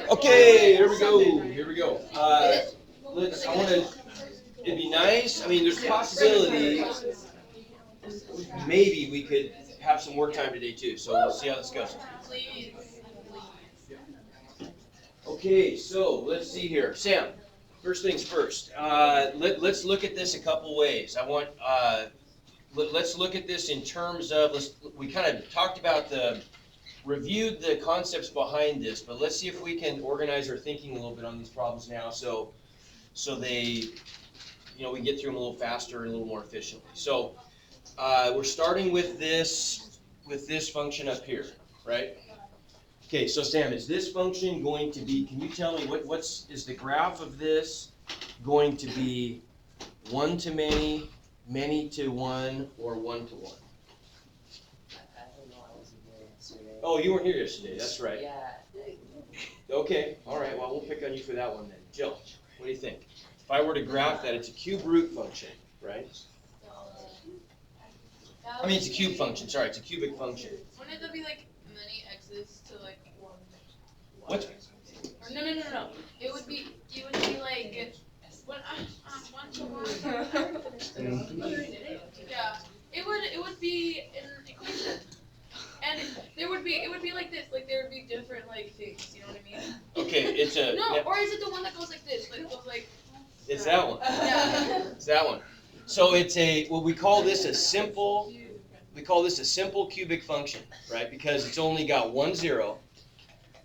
Okay, here we go. Here we go. I want to. It'd be nice. I mean, there's a possibility. Maybe we could have some work time today too. So we'll see how this goes. Okay, so let's see here, Sam. First things first. Let's look at this a couple ways. Let's look at this in terms of. We kind of talked about reviewed the concepts behind this, but let's see if we can organize our thinking a little bit on these problems now, so they, we get through them a little faster and a little more efficiently. So we're starting with this function up here, right? Okay, so Sam, is this function going to be? Can you tell me is the graph of this going to be 1 to many, many to 1, or 1 to 1? Oh, you weren't here yesterday. That's right. Yeah. Okay. All right. Well, we'll pick on you for that one then. Jill, what do you think? If I were to graph that, it's a cube root function, right? I mean, it's a cube function. Sorry, it's a cubic function. Wouldn't it be like many x's to like 1? What? Or no. It would be like 1 to 1. Yeah. It would be an equation. And it would be like this, like there would be different like things, you know what I mean? Okay, it's a. No, or is it the one that goes like this? Like goes like. It's that one. Yeah. It's that one. So it's we call this a simple. We call this a simple cubic function, right? Because it's only got 1 0,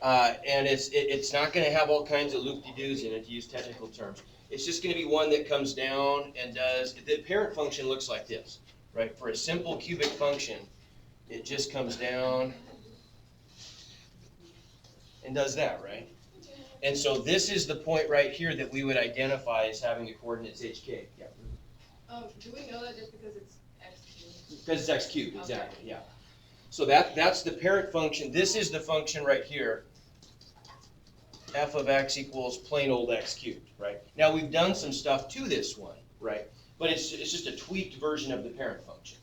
and it's not going to have all kinds of loop-de-doos in it, to use technical terms. It's just going to be one that comes down and does. The parent function looks like this, right? For a simple cubic function, it just comes down and does that, right? And so this is the point right here that we would identify as having the coordinates hk. Yeah. Do we know that just because it's x cubed? Because it's x cubed, exactly, yeah. So that's the parent function. This is the function right here. F of x equals plain old x cubed, right? Now we've done some stuff to this one, right? But it's just a tweaked version of the parent function.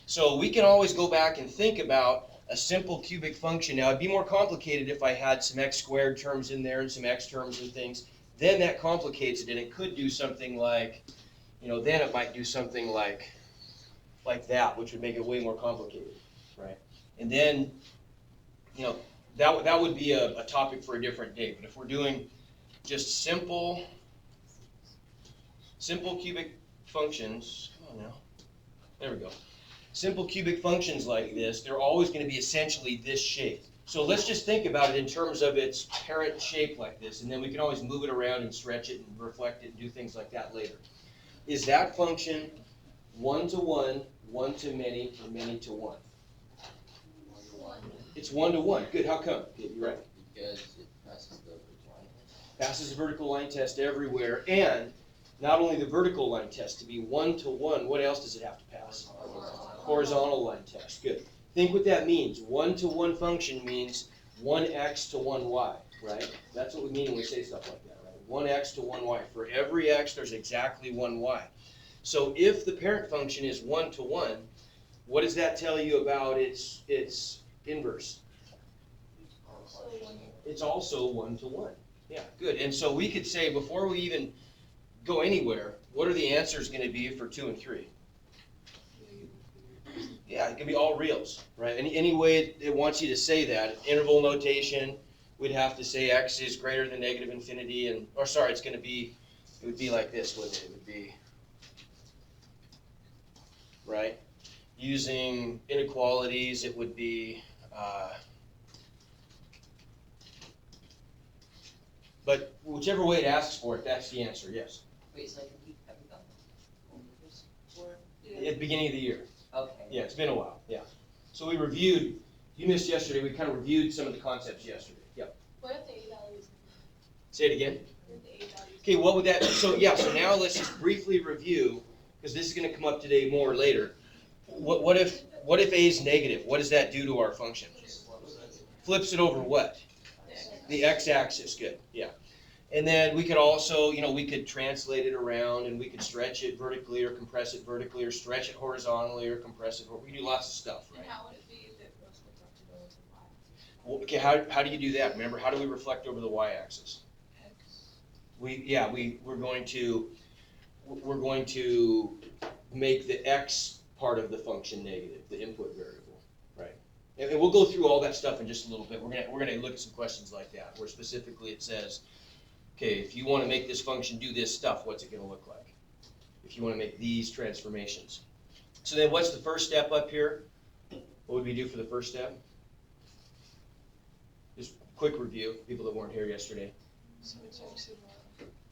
So we can always go back and think about a simple cubic function. Now it'd be more complicated if I had some x squared terms in there and some x terms and things. Then that complicates it, and it could do something like, then it might do something like that, which would make it way more complicated, right? And then, that would be a topic for a different day. But if we're doing just simple cubic functions, come on now, there we go. Simple cubic functions like this, they're always going to be essentially this shape. So let's just think about it in terms of its parent shape like this, and then we can always move it around and stretch it and reflect it and do things like that later. Is that function 1 to 1, 1 to many, or many to 1? It's 1 to 1. Good. How come? Good. You're right. Because it passes the vertical line test. Passes the vertical line test everywhere, and not only the vertical line test, to be 1 to 1, what else does it have to pass? Horizontal line test. Good. Think what that means. 1 to 1 function means 1x to 1y, right? That's what we mean when we say stuff like that, right? 1x to 1y. For every x, there's exactly 1y. So if the parent function is 1 to 1, what does that tell you about its inverse? It's also 1 to 1. Yeah, good. And so we could say, before we even go anywhere, what are the answers going to be for 2 and 3? Yeah, it can be all reals, right? Any way it wants you to say that. Interval notation, we'd have to say x is greater than negative infinity, it would be like this, wouldn't it? It would be, right? Using inequalities, it would be, but whichever way it asks for it, that's the answer, yes. Wait, so I can keep every At the beginning of the year. Okay. Yeah, it's been a while, yeah. So we reviewed, you missed yesterday, we kind of reviewed some of the concepts yesterday. Yep. What if the A values? Say it again. What if the A values? Okay, what would that, so now let's just briefly review, because this is going to come up today more or later. What if A is negative? What does that do to our function? Flips it over what? The x-axis, good, yeah. And then we could also, we could translate it around, and we could stretch it vertically or compress it vertically or stretch it horizontally or compress it. We can do lots of stuff, And right? how would it be if it was flipped up to go to Y? Okay, how do you do that? Remember, how do we reflect over the y-axis? We're going to make the x part of the function negative, the input variable, right? And we'll go through all that stuff in just a little bit. We're gonna look at some questions like that, where specifically it says, okay, if you want to make this function do this stuff, what's it gonna look like? If you want to make these transformations. So then what's the first step up here? What would we do for the first step? Just quick review, people that weren't here yesterday.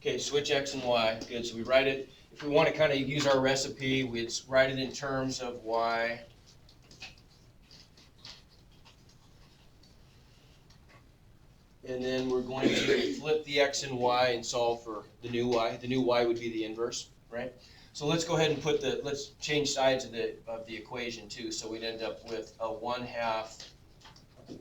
Okay, switch x and y. Good, so we write it, if we want to kind of use our recipe, we'd write it in terms of y. And then we're going to flip the x and y and solve for the new y. The new y would be the inverse, right? So let's go ahead and let's change sides of the equation too. So we'd end up with a 1/2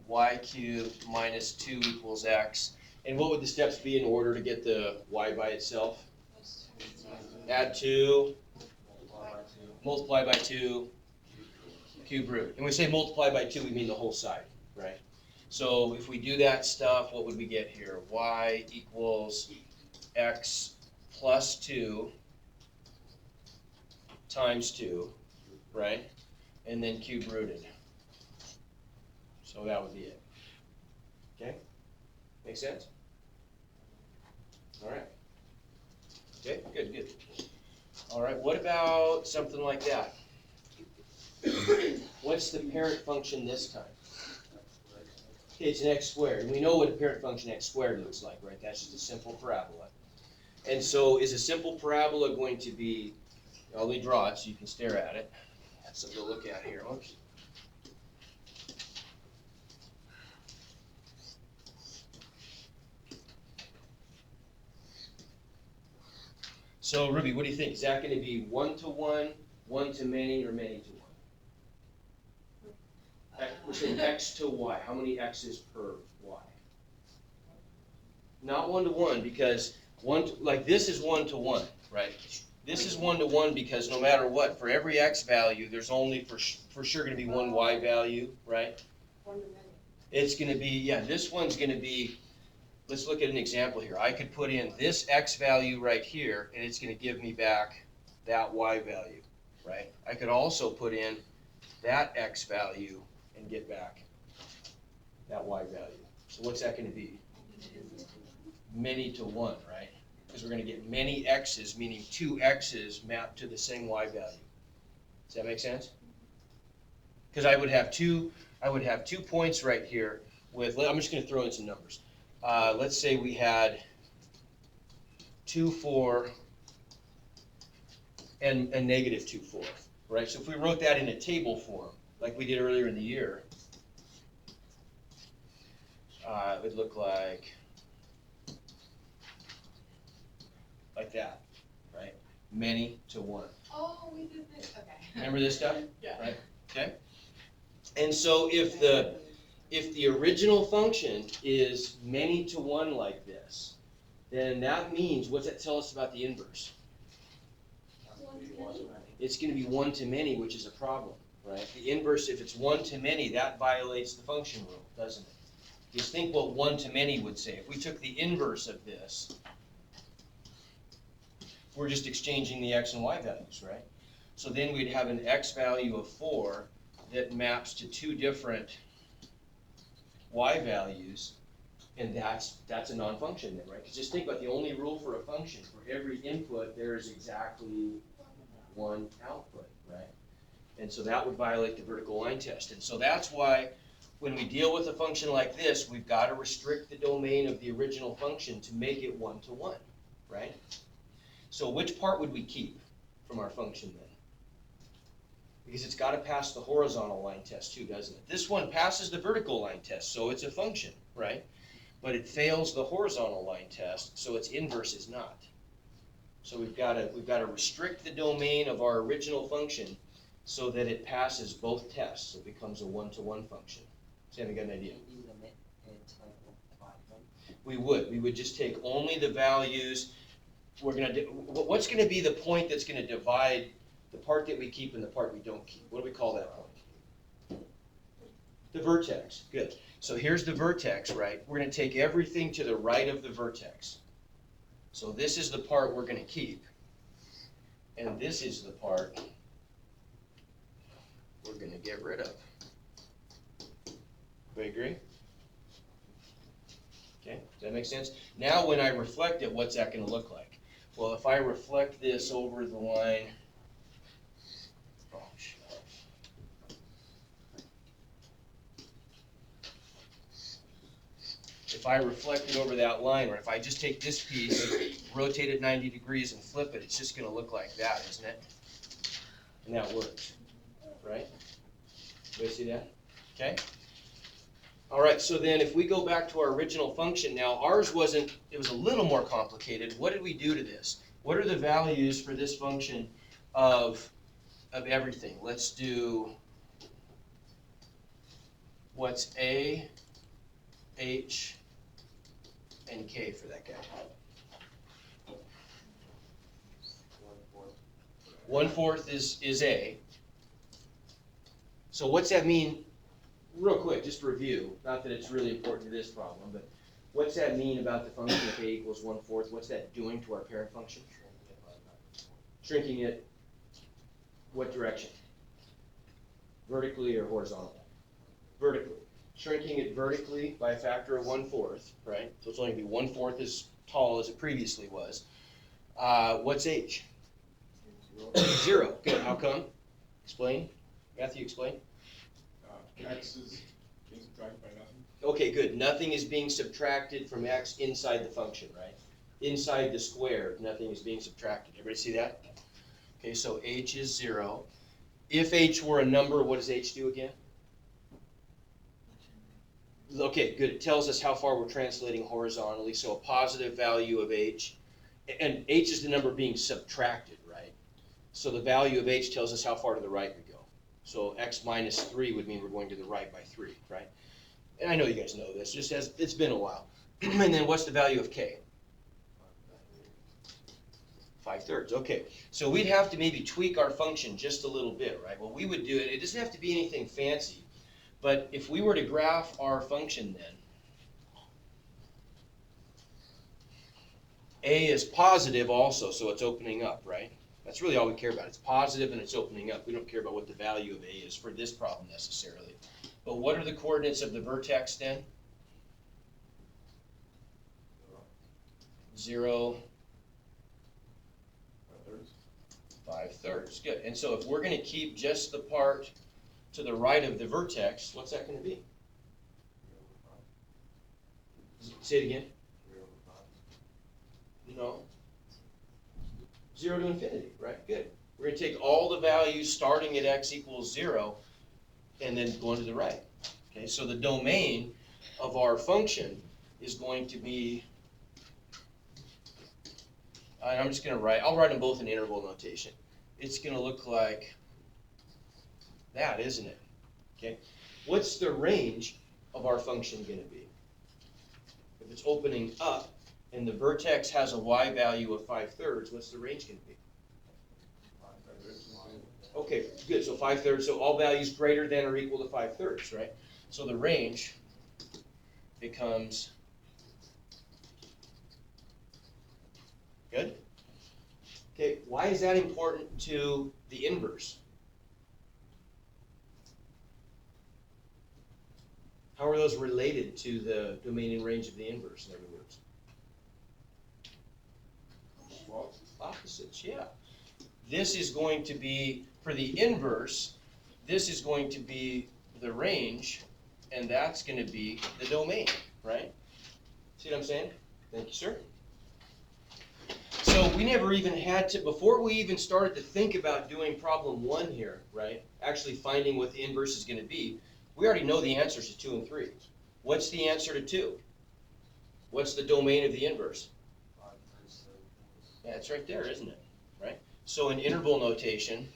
y cubed minus 2 equals x. And what would the steps be in order to get the y by itself? Add 2, multiply by 2, cube root. And we say multiply by 2, we mean the whole side, right? So if we do that stuff, what would we get here? Y equals x plus 2 times 2, right? And then cube rooted. So that would be it. Okay? Make sense? All right. Okay, good. All right, what about something like that? What's the parent function this time? Okay, it's an x squared. And we know what a parent function x squared looks like, right? That's just a simple parabola. And so is a simple parabola going to be, I'll let me draw it so you can stare at it. That's something to look at here. Oops. So Ruby, what do you think? Is that going to be 1-to-1, 1-to-many, or many-to-one? We're saying x to y. How many x's per y? Not 1-to-1 because like this is 1-to-1, right? This is 1-to-1 because no matter what, for every x value, there's only for sure going to be one y value, right? It's going to be, this one's going to be, let's look at an example here. I could put in this x value right here, and it's going to give me back that y value, right? I could also put in that x value and get back that y value. So what's that going to be? Many to one, right? Because we're going to get many x's, meaning two x's mapped to the same y value. Does that make sense? Because I would have two points right here with, I'm just going to throw in some numbers. Let's say we had 2, 4, and a negative 2, 4, right? So if we wrote that in a table form, like we did earlier in the year, it would look like that, right? Many to one. Oh, we did this, okay. Remember this stuff? Yeah. Right? Okay. And so if the original function is many to one like this, then that means, what's that tell us about the inverse? It's going to be 1 to many, which is a problem, right? The inverse, if it's 1 to many, that violates the function rule, doesn't it? Just think what 1 to many would say. If we took the inverse of this, we're just exchanging the x and y values, right? So then we'd have an x value of 4 that maps to two different y values, and that's a non-function then, right? Because just think about the only rule for a function. For every input, there is exactly one output, right? And so that would violate the vertical line test. And so that's why when we deal with a function like this, we've got to restrict the domain of the original function to make it 1 to 1, right? So which part would we keep from our function then? Because it's got to pass the horizontal line test too, doesn't it? This one passes the vertical line test, so it's a function, right? But it fails the horizontal line test, so its inverse is not. So we've got to restrict the domain of our original function so that it passes both tests, so it becomes a 1 to 1 function. Does anyone got an idea? We would just take only the values. We're gonna do, what's going to be the point that's going to divide the part that we keep and the part we don't keep? What do we call that point? The vertex, good. So here's the vertex, right? We're gonna take everything to the right of the vertex. So this is the part we're gonna keep. And this is the part we're gonna get rid of. We agree? Okay, does that make sense? Now when I reflect it, what's that gonna look like? Well, if I reflect this over the line, oh, shit. If I reflect it over that line, or if I just take this piece, rotate it 90 degrees and flip it, it's just gonna look like that, isn't it? And that works, right? Everybody see that? Okay? All right, so then if we go back to our original function now, ours wasn't, it was a little more complicated. What did we do to this? What are the values for this function of everything? Let's do, what's A, H, and K for that guy? 1/4 is A. So what's that mean? Real quick, just review, not that it's really important to this problem, but what's that mean about the function of A equals 1/4? What's that doing to our parent function? Shrinking it, what direction? Vertically or horizontally? Vertically. Shrinking it vertically by a factor of 1/4, right? So it's only going to be 1/4 as tall as it previously was. What's H? 0. Good. How come? Explain. Matthew, explain. X is being subtracted by nothing. Okay, good. Nothing is being subtracted from x inside the function, right? Inside the square, nothing is being subtracted. Everybody see that? Okay, so h is 0. If h were a number, what does h do again? Okay, good. It tells us how far we're translating horizontally, so a positive value of h. And h is the number being subtracted, right? So the value of h tells us how far to the right we go. So x minus 3 would mean we're going to the right by 3, right? And I know you guys know this, just as it's been a while. And then what's the value of k? 5/3, okay. So we'd have to maybe tweak our function just a little bit, right? Well, we would do it, it doesn't have to be anything fancy, but if we were to graph our function then, a is positive also, so it's opening up, right? That's really all we care about. It's positive and it's opening up. We don't care about what the value of A is for this problem necessarily. But what are the coordinates of the vertex then? 0, 5/3. Good. And so if we're going to keep just the part to the right of the vertex, what's that going to be? Say it again. No. 0 to infinity, right? Good. We're going to take all the values starting at x equals 0 and then going to the right. Okay, so the domain of our function is going to be, I'm just going to write, I'll write them both in interval notation. It's going to look like that, isn't it? Okay. What's the range of our function going to be? If it's opening up, and the vertex has a y value of 5/3, what's the range going to be? Okay, good, so 5/3, so all values greater than or equal to 5/3, right? So the range becomes, good? Okay, why is that important to the inverse? How are those related to the domain and range of the inverse, in other words? Opposites, yeah. This is going to be, for the inverse, this is going to be the range, and that's going to be the domain, right? See what I'm saying? Thank you, sir. So we never even had to, before we even started to think about doing problem 1 here, right? Actually finding what the inverse is going to be, we already know the answers to 2 and 3. What's the answer to 2? What's the domain of the inverse? Yeah, it's right there, isn't it? Right? So in interval notation,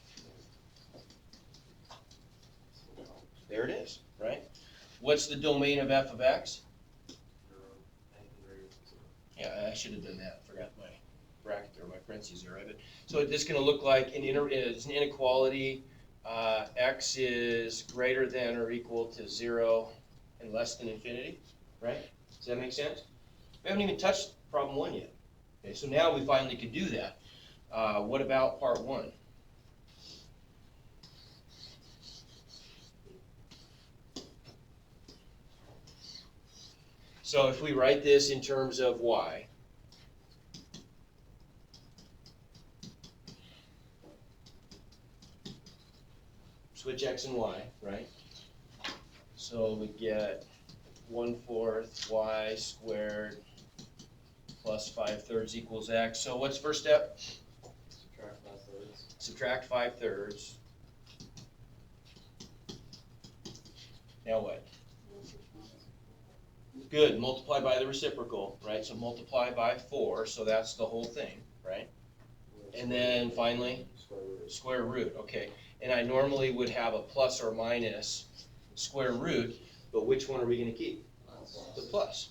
there it is, right? What's the domain of f of x? Yeah, I should have done that. Forgot my bracket there, my parentheses there, right? So it's going to look like it's an inequality x is greater than or equal to 0 and less than infinity, right? Does that make sense? We haven't even touched problem 1 yet. Okay, so now we finally could do that. What about part 1? So if we write this in terms of y, switch x and y, right? So we get 1/4 y squared plus 5/3 equals x. So what's first step? Subtract 5/3. Subtract 5/3. Now what? Good, multiply by the reciprocal, right? So multiply by 4, so that's the whole thing, right? And then finally, Square root. square root, okay. And I normally would have a plus or minus square root, but which one are we gonna keep? The plus.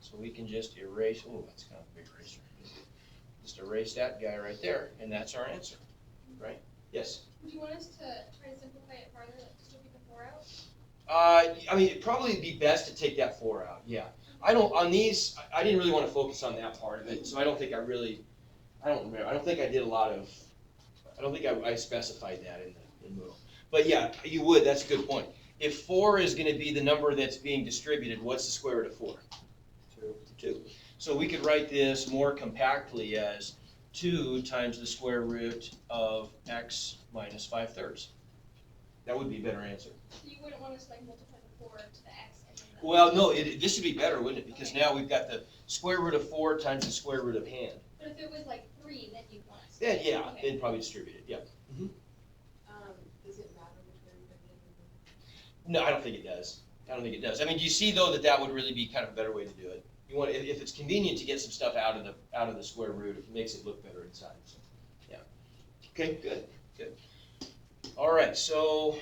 So we can just erase, oh, that's kind of a big eraser. Just erase that guy right there, and that's our answer, right? Yes? Would you want us to try to simplify it farther, like still get the 4 out? I mean, it'd probably be best to take that 4 out, yeah. I don't, on these, I didn't really want to focus on that part of it, so I don't think I really, I don't remember, I don't think I did a lot of, I don't think I specified that in Moodle. But yeah, you would, that's a good point. If 4 is gonna be the number that's being distributed, what's the square root of 4? 2. So we could write this more compactly as 2 times the square root of x minus 5/3. That would be a better answer. So you wouldn't want us to like multiply the 4 to the x and then the. Well, no, this should be better, wouldn't it? Because now we've got the square root of 4 times the square root of hand. But if it was like 3, then you'd want us. to- Then, yeah, Okay. then probably distribute it, yeah. Does it matter which way we put it? No, I don't think it does. I don't think it does. I mean, do you see though that that would really be kind of a better way to do it? You want, if it's convenient to get some stuff out of the square root, it makes it look better inside, so, yeah. Okay, good. All right, so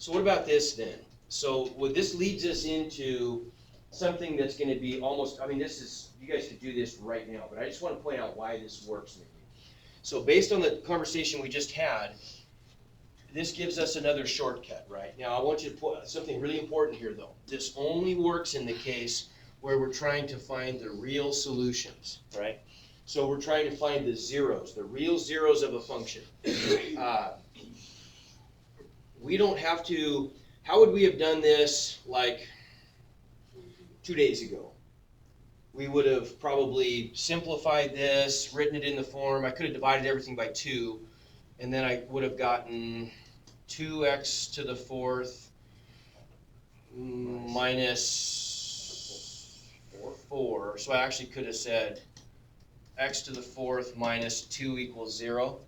what about this then? So this leads us into something that's gonna be almost, I mean, this is, you guys could do this right now, but I just wanna point out why this works maybe. So based on the conversation we just had, this gives us another shortcut, right? Now I want you to put something really important here though. This only works in the case where we're trying to find the real solutions, right? So we're trying to find the zeros, the real zeros of a function. We don't have to, how would we have done this like 2 days ago? We would have probably simplified this, written it in the form. I could have divided everything by 2, and then I would have gotten 2x to the 4th minus 4. So I actually could have said x to the 4th minus 2 equals 0.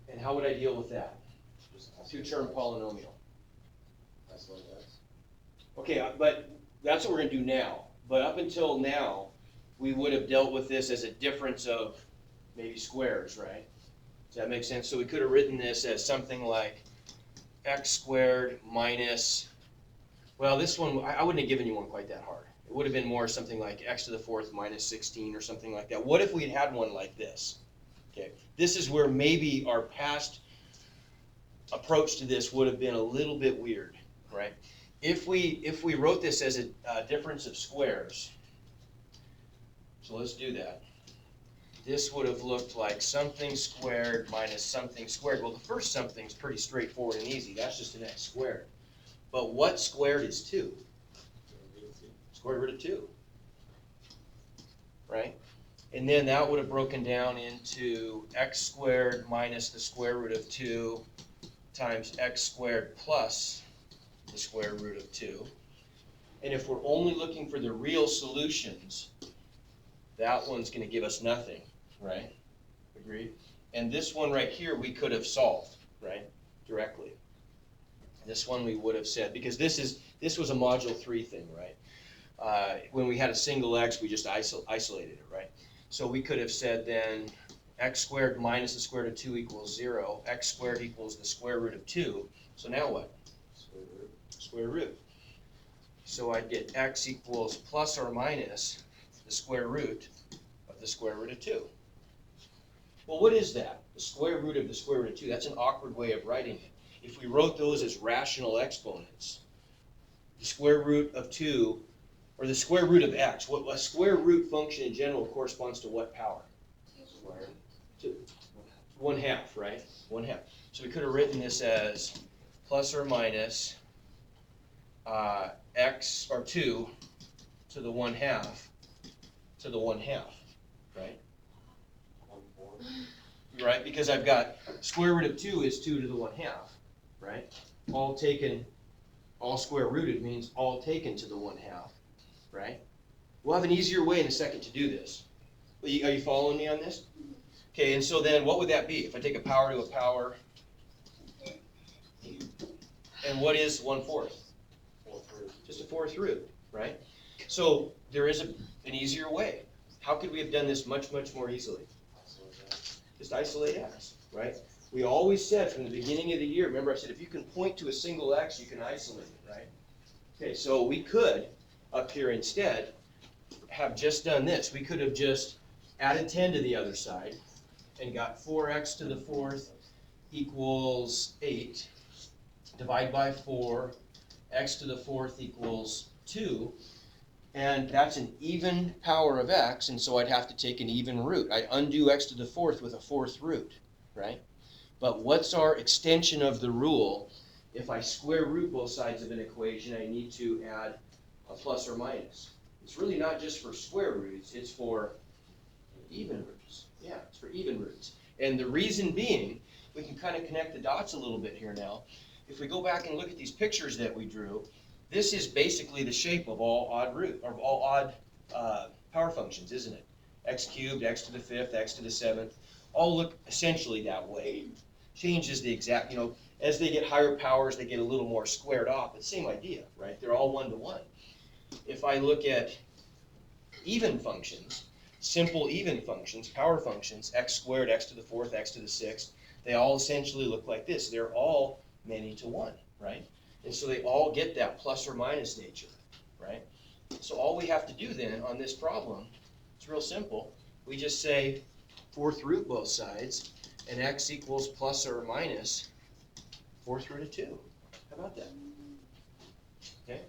And how would I deal with that? Two-term polynomial. Isolate x. Okay, but that's what we're gonna do now. But up until now, we would have dealt with this as a difference of maybe squares, right? Does that make sense? So we could have written this as something like x squared minus, well, this one, I wouldn't have given you one quite that hard. It would have been more something like x to the 4th minus 16 or something like that. What if we had one like this? Okay, this is where maybe our past approach to this would have been a little bit weird, right? If we wrote this as a difference of squares, so let's do that. This would have looked like something squared minus something squared. Well, the first something's pretty straightforward and easy. That's just an x squared. But what squared is 2? Square root of 2, right? And then that would have broken down into x squared minus the square root of 2 times x squared plus the square root of 2. And if we're only looking for the real solutions, that one's going to give us nothing, right? Agreed? And this one right here we could have solved, right? Directly. This one we would have said, because this was a module 3 thing, right? When we had a single x, we just isolated it, right? So we could have said then x squared minus the square root of 2 equals 0. X squared equals the square root of 2. So now what? Square root. Square root. So I'd get x equals plus or minus the square root of the square root of 2. Well, what is that? the square root of the square root of 2. That's an awkward way of writing it. If we wrote those as rational exponents, the square root of 2, or the square root of x, what a square root function in general corresponds to what power? Square. To 1/2, right? 1/2. So we could have written this as plus or minus x, or 2 to the 1/2 to the 1/2, right? 1/4. Right, because I've got square root of 2 is 2 to the 1/2, right? All taken, all square rooted means all taken to the 1/2, right? We'll have an easier way in a second to do this. Are you following me on this? Okay, and so then what would that be? If I take a power to a power, and what is 1/4? Just a 4th root, right? So there is an easier way. How could we have done this much, much more easily? Just isolate x, right? We always said from the beginning of the year, remember I said if you can point to a single x, you can isolate it, right? Okay, so we could, up here instead, have just done this. We could have just added 10 to the other side and got 4x to the 4th equals 8. Divide by 4, x to the 4th equals 2. And that's an even power of x, and so I'd have to take an even root. I undo x to the 4th with a 4th root, right? But what's our extension of the rule? If I square root both sides of an equation, I need to add a plus or minus. It's really not just for square roots, it's for even roots. Yeah, it's for even roots. And the reason being, we can kind of connect the dots a little bit here now. If we go back and look at these pictures that we drew, this is basically the shape of all odd power functions, isn't it? X cubed, x to the 5th, x to the 7th, all look essentially that way. Changes the exact, as they get higher powers, they get a little more squared off, but same idea, right? They're all 1 to 1. If I look at even functions, simple even functions, power functions, x squared, x to the 4th, x to the 6th, they all essentially look like this. They're all many to 1, right? And so they all get that plus or minus nature, right? So all we have to do then on this problem, it's real simple. We just say 4th root both sides, and x equals plus or minus 4th root of 2. How about that? Okay.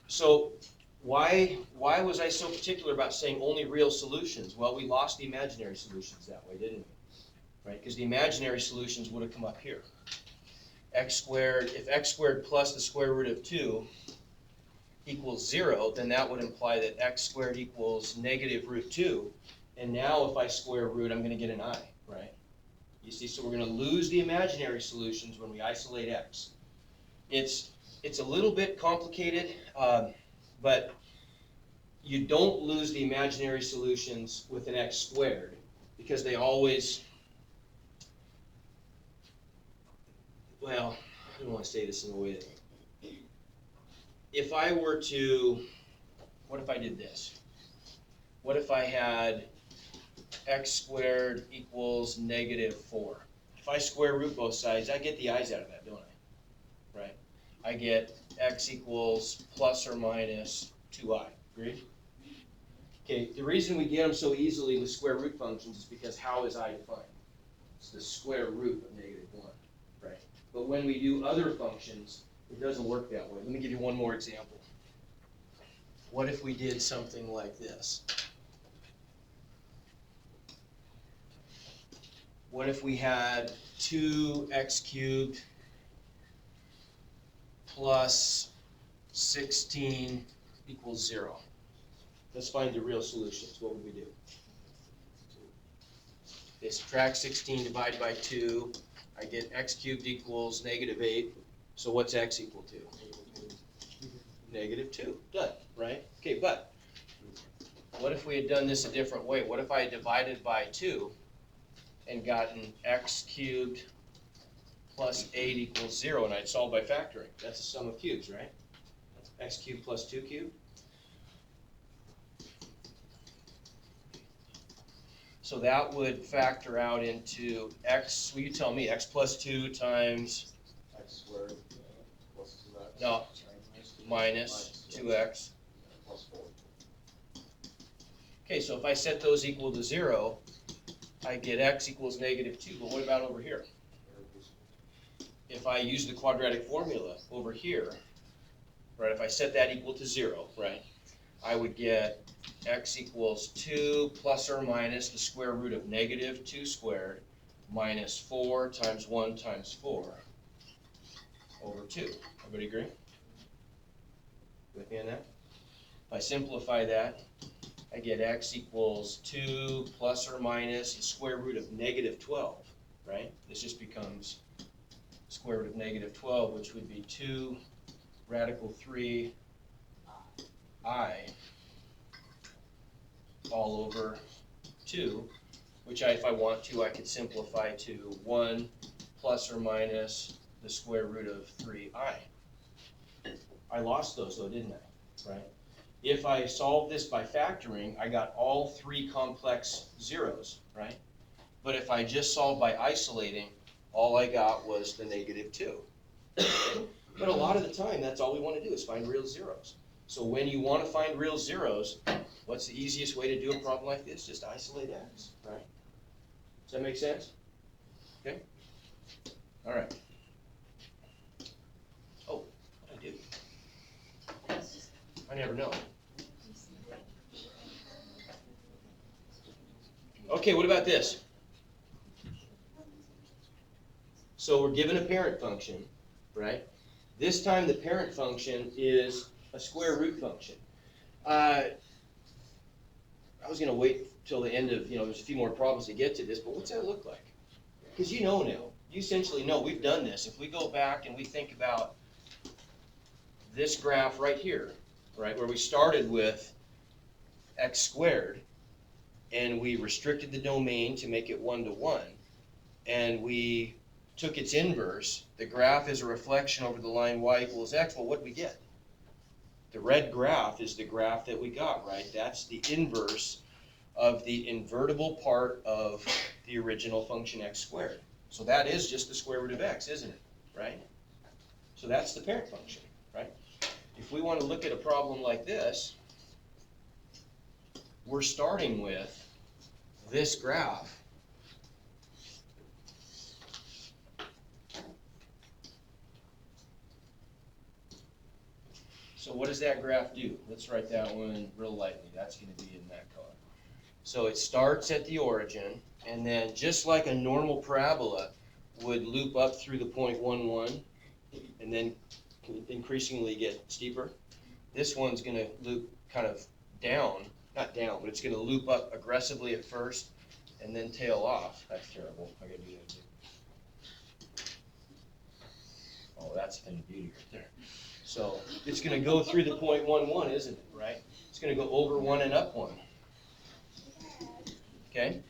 So why was I so particular about saying only real solutions? Well, we lost the imaginary solutions that way, didn't we? Right? Because the imaginary solutions would have come up here. X squared, if x squared plus the square root of 2 equals 0, then that would imply that x squared equals negative root 2. And now if I square root, I'm going to get an I, right? You see, so we're going to lose the imaginary solutions when we isolate x. It's a little bit complicated, but you don't lose the imaginary solutions with an x squared because they always, well, I don't want to say this in a way that, if I were to, what if I did this? What if I had x squared equals negative 4? If I square root both sides, I get the i's out of that, don't I? Right? I get x equals plus or minus 2i. Agreed? Okay, the reason we get them so easily with square root functions is because how is I defined? It's the square root of negative 1, right? But when we do other functions, it doesn't work that way. Let me give you one more example. What if we did something like this? What if we had 2x cubed plus 16 equals 0? Let's find the real solutions. What would we do? Okay, subtract 16 divided by 2. I get x cubed equals negative 8. So what's x equal to? Negative 2. Done, right? Okay, but what if we had done this a different way? What if I had divided by 2 and gotten x cubed plus 8 equals 0, and I'd solve by factoring? That's the sum of cubes, right? That's x cubed plus 2 cubed. So that would factor out into x, well, you tell me, x plus 2 times X squared plus 2x. No, minus 2x. Plus 4. Okay, so if I set those equal to 0, I get x equals -2, but what about over here? If I use the quadratic formula over here, right, if I set that equal to 0, right, I would get x equals 2 plus or minus the square root of -2 squared minus 4 times 1 times 4 over 2. Everybody agree? With me on that? If I simplify that, I get x equals 2 plus or minus the square root of -12, right? This just becomes square root of -12, which would be 2 radical 3 I all over 2, which if I want to, I could simplify to 1 plus or minus the square root of 3i. I lost those though, didn't I? Right? If I solve this by factoring, I got all 3 complex zeros, right? But if I just solve by isolating, all I got was the -2. But a lot of the time, that's all we want to do is find real zeros. So when you want to find real zeros, what's the easiest way to do a problem like this? Just isolate x, right? Does that make sense? Okay? All right. Oh, what did I do? I never know. Okay, what about this? So we're given a parent function, right? This time the parent function is a square root function. I was going to wait till the end of, there's a few more problems to get to this, but what's that look like? Because you know now, you essentially know we've done this. If we go back and we think about this graph right here, right, where we started with x squared, and we restricted the domain to make it 1 to 1, and we took its inverse, the graph is a reflection over the line y equals x, well, what did we get? The red graph is the graph that we got, right? That's the inverse of the invertible part of the original function x squared. So that is just the square root of x, isn't it? Right? So that's the parent function, right? If we want to look at a problem like this, we're starting with this graph. So what does that graph do? Let's write that one real lightly. That's going to be in that color. So it starts at the origin, and then just like a normal parabola would loop up through the point 1, 1, and then increasingly get steeper, this one's going to loop kind of down, not down, but it's going to loop up aggressively at first, and then tail off. That's terrible. I got to do that too. Oh, that's a thing of beauty right there. So it's going to go through the point 1, 1, isn't it, right? It's going to go over 1 and up 1. Okay?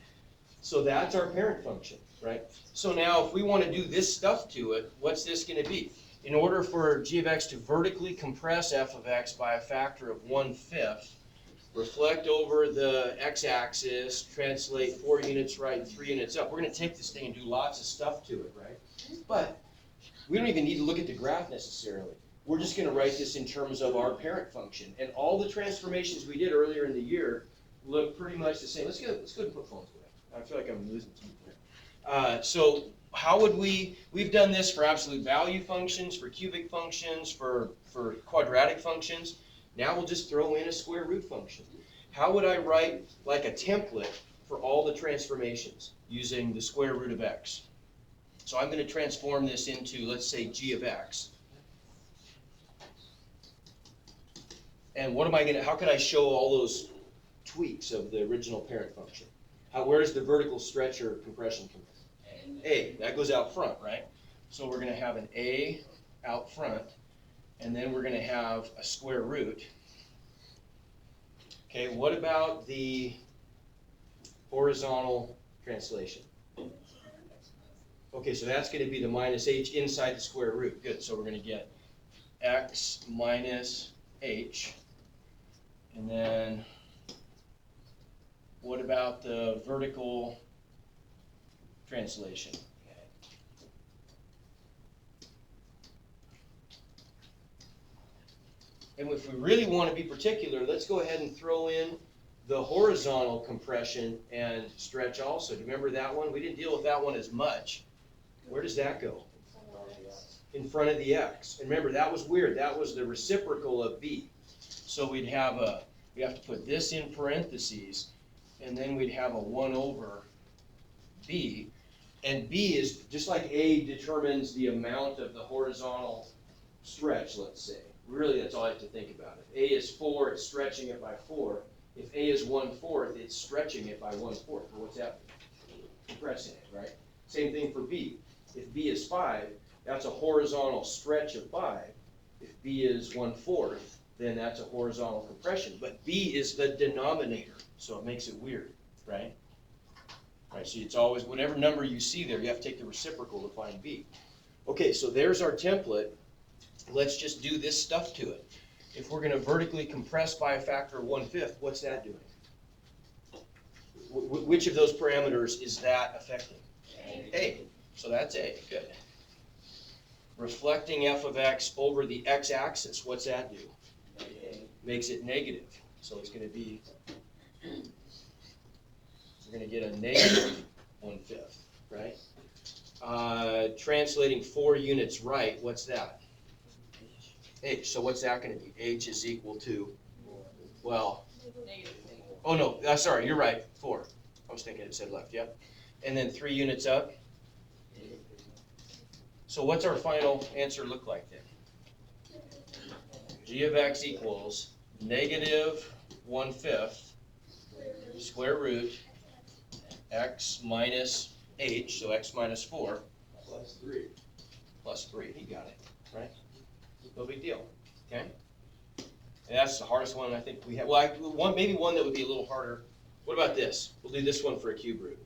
So that's our parent function, right? So now if we want to do this stuff to it, what's this going to be? In order for g of x to vertically compress f of x by a factor of 1/5, reflect over the x-axis, translate 4 units right and 3 units up. We're going to take this thing and do lots of stuff to it, right? But we don't even need to look at the graph necessarily. We're just going to write this in terms of our parent function. And all the transformations we did earlier in the year look pretty much the same. Let's go ahead and put phones away. I feel like I'm losing some here. So how would we've done this for absolute value functions, for cubic functions, for quadratic functions. Now we'll just throw in a square root function. How would I write like a template for all the transformations using the square root of x? So I'm going to transform this into, let's say, g of x. And what am I going to, how could I show all those tweaks of the original parent function? Where does the vertical stretch or compression come in? A, that goes out front, right? So we're going to have an A out front, and then we're going to have a square root. Okay, what about the horizontal translation? Okay, so that's going to be the minus h inside the square root. Good, so we're going to get x minus h. And then what about the vertical translation? And if we really want to be particular, let's go ahead and throw in the horizontal compression and stretch also. Do you remember that one? We didn't deal with that one as much. Where does that go? In front of the x. And remember, that was weird. That was the reciprocal of b. So we have to put this in parentheses, and then we'd have a 1 over b. And b is, just like a determines the amount of the horizontal stretch, let's say. Really, that's all I have to think about it. A is 4, it's stretching it by 4. If A is 1/4, it's stretching it by 1/4. Or what's happening? Compressing it, right? Same thing for B. If B is 5, that's a horizontal stretch of 5. If B is 1/4, then that's a horizontal compression. But B is the denominator, so it makes it weird, right? Right, so it's always, whatever number you see there, you have to take the reciprocal to find B. Okay, so there's our template. Let's just do this stuff to it. If we're going to vertically compress by a factor of 1/5, what's that doing? Which of those parameters is that affecting? A. So that's A. Good. Reflecting f of x over the x-axis, what's that do? Makes it negative. So it's going to be, we're going to get a negative 1/5, right? Translating 4 units right, what's that? H. So what's that going to be? H is equal to, well, oh no, sorry, you're right, 4. I was thinking it said left, yep. And then 3 units up. So what's our final answer look like then? G of x equals negative 1/5 square root x minus h, so x minus 4 Plus 3. plus 3. He got it, right? No big deal, okay? And that's the hardest one I think we have. Well, maybe one that would be a little harder. What about this? We'll do this one for a cube root.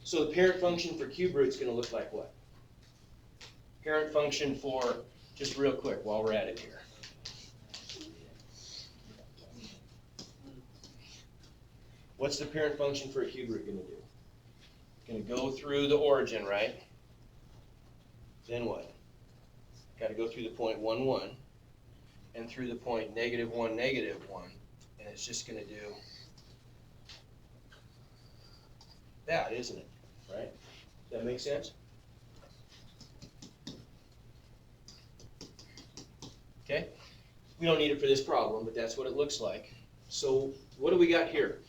So the parent function for cube root is going to look like what? Parent function for, just real quick while we're at it here. What's the parent function for a cube root going to do? Going to go through the origin, right? Then what? Got to go through the point 1, 1, and through the point -1, -1, and it's just going to do that, isn't it? Right? Does that make sense? Okay? We don't need it for this problem, but that's what it looks like. So what do we got here?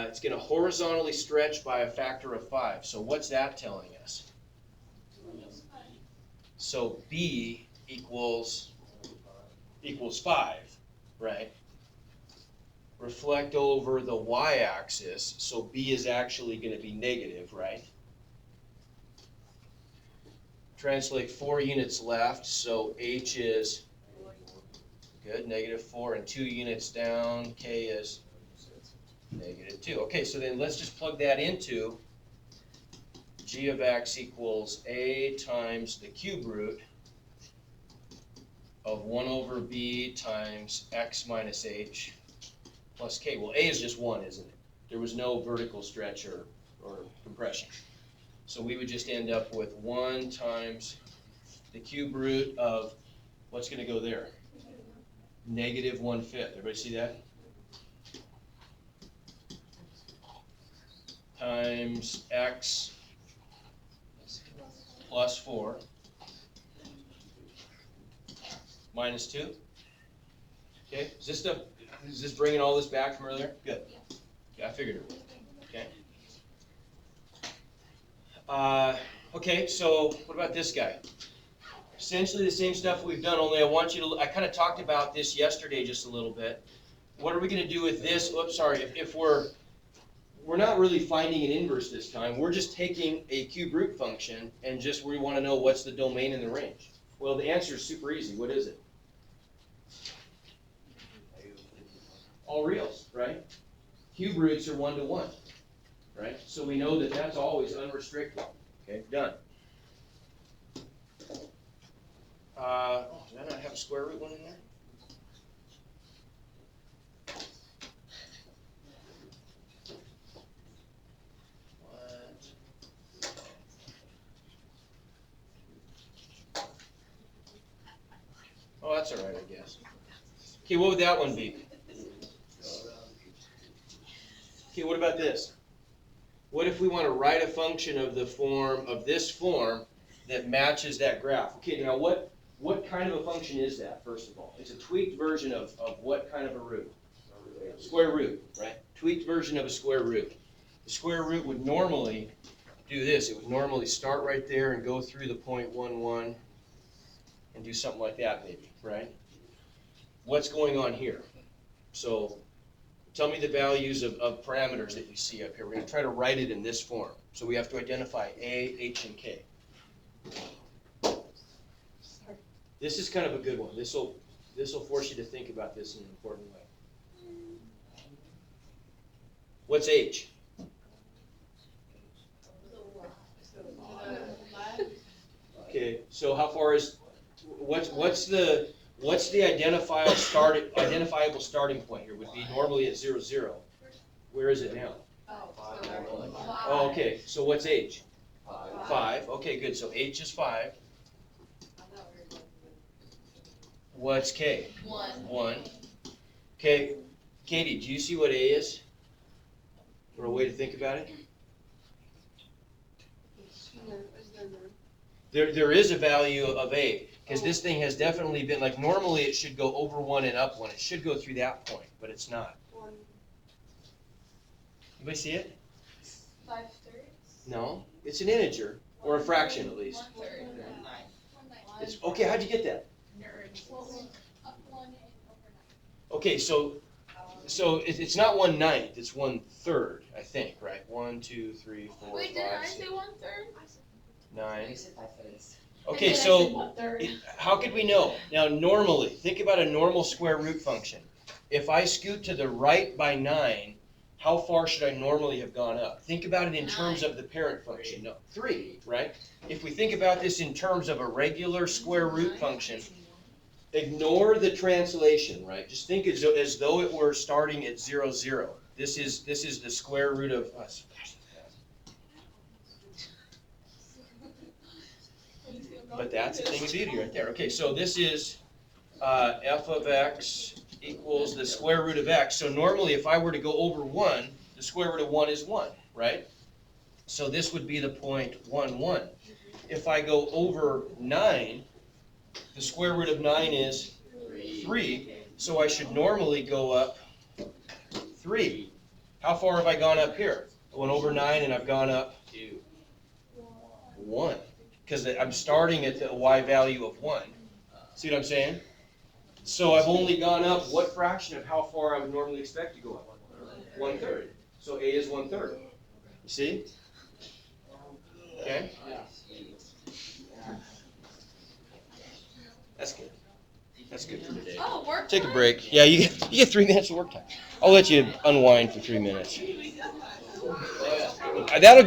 It's going to horizontally stretch by a factor of 5. So what's that telling us? So B equals 5, right? Reflect over the y-axis, so B is actually going to be negative, right? Translate 4 units left, so H is good, -4, and 2 units down, K is -2. Okay, so then let's just plug that into G of x equals A times the cube root of 1 over B times x minus h plus k. Well, A is just 1, isn't it? There was no vertical stretch or compression. So we would just end up with 1 times the cube root of, what's going to go there? -1/5. Everybody see that? Times x plus 4 minus 2. Okay, is this bringing all this back from earlier? Good. Yeah, I figured it would. Okay. Okay, so what about this guy? Essentially the same stuff we've done, only I want you to, I kind of talked about this yesterday just a little bit. What are we going to do with this? Oops, sorry, if we're not really finding an inverse this time. We're just taking a cube root function and just we want to know what's the domain in the range. Well, the answer is super easy. What is it? All reals, right? Cube roots are 1 to 1, right? So we know that that's always unrestricted. Okay, done. Did I not have a square root one in there? Oh, that's all right, I guess. Okay, what would that one be? Okay, what about this? What if we want to write a function of the form, of this form, that matches that graph? Okay, now what kind of a function is that, first of all? It's a tweaked version of what kind of a root? Square root, right? Tweaked version of a square root. The square root would normally do this. It would normally start right there and go through the point 1, 1 and do something like that maybe, right? What's going on here? So tell me the values of parameters that you see up here. We're going to try to write it in this form. So we have to identify A, H, and K. This is kind of a good one. This will force you to think about this in an important way. What's H? Okay, so how far is what's the identifiable starting point here? Would be normally at 0, 0. Where is it now? Oh, okay. So what's H? 5. Okay, good. So H is 5. What's K? 1. 1. Okay, Katie, do you see what A is? Or a way to think about it? There is a value of A, because this thing has definitely been, like, normally it should go over 1 and up 1. It should go through that point, but it's not. Anybody see it? 5/3. No? It's an integer, or a fraction at least. 1/3. It's, okay, how'd you get that? Up 1 and over 9. Okay, so it's not 1/9, it's 1/3, I think, right? 1, 2, 3, 4, Wait, didn't 5, I 6, say 1/3? 9. And Okay, then I so said 1/3. how could we know? Now, normally, think about a normal square root function. If I scoot to the right by 9, how far should I normally have gone up? Think about it in terms of the parent function. No, 3, right? If we think about this in terms of a regular square root function, ignore the translation, right? Just think as though it were starting at 0, 0. This is the square root of us. But that's a thing of beauty right there. Okay, so this is f of x equals the square root of x. So normally if I were to go over 1, the square root of 1 is 1, right? So this would be the point 1, 1. If I go over 9, the square root of 9 is 3. So I should normally go up 3. How far have I gone up here? I went over 9 and I've gone up 1. Because I'm starting at the y value of 1. See what I'm saying? So I've only gone up what fraction of how far I would normally expect to go up? 1/3. So A is 1/3. You see? Okay? That's good. That's good for today. Oh, work Take a time? break. Yeah, you get 3 minutes of work time. I'll let you unwind for 3 minutes. That'll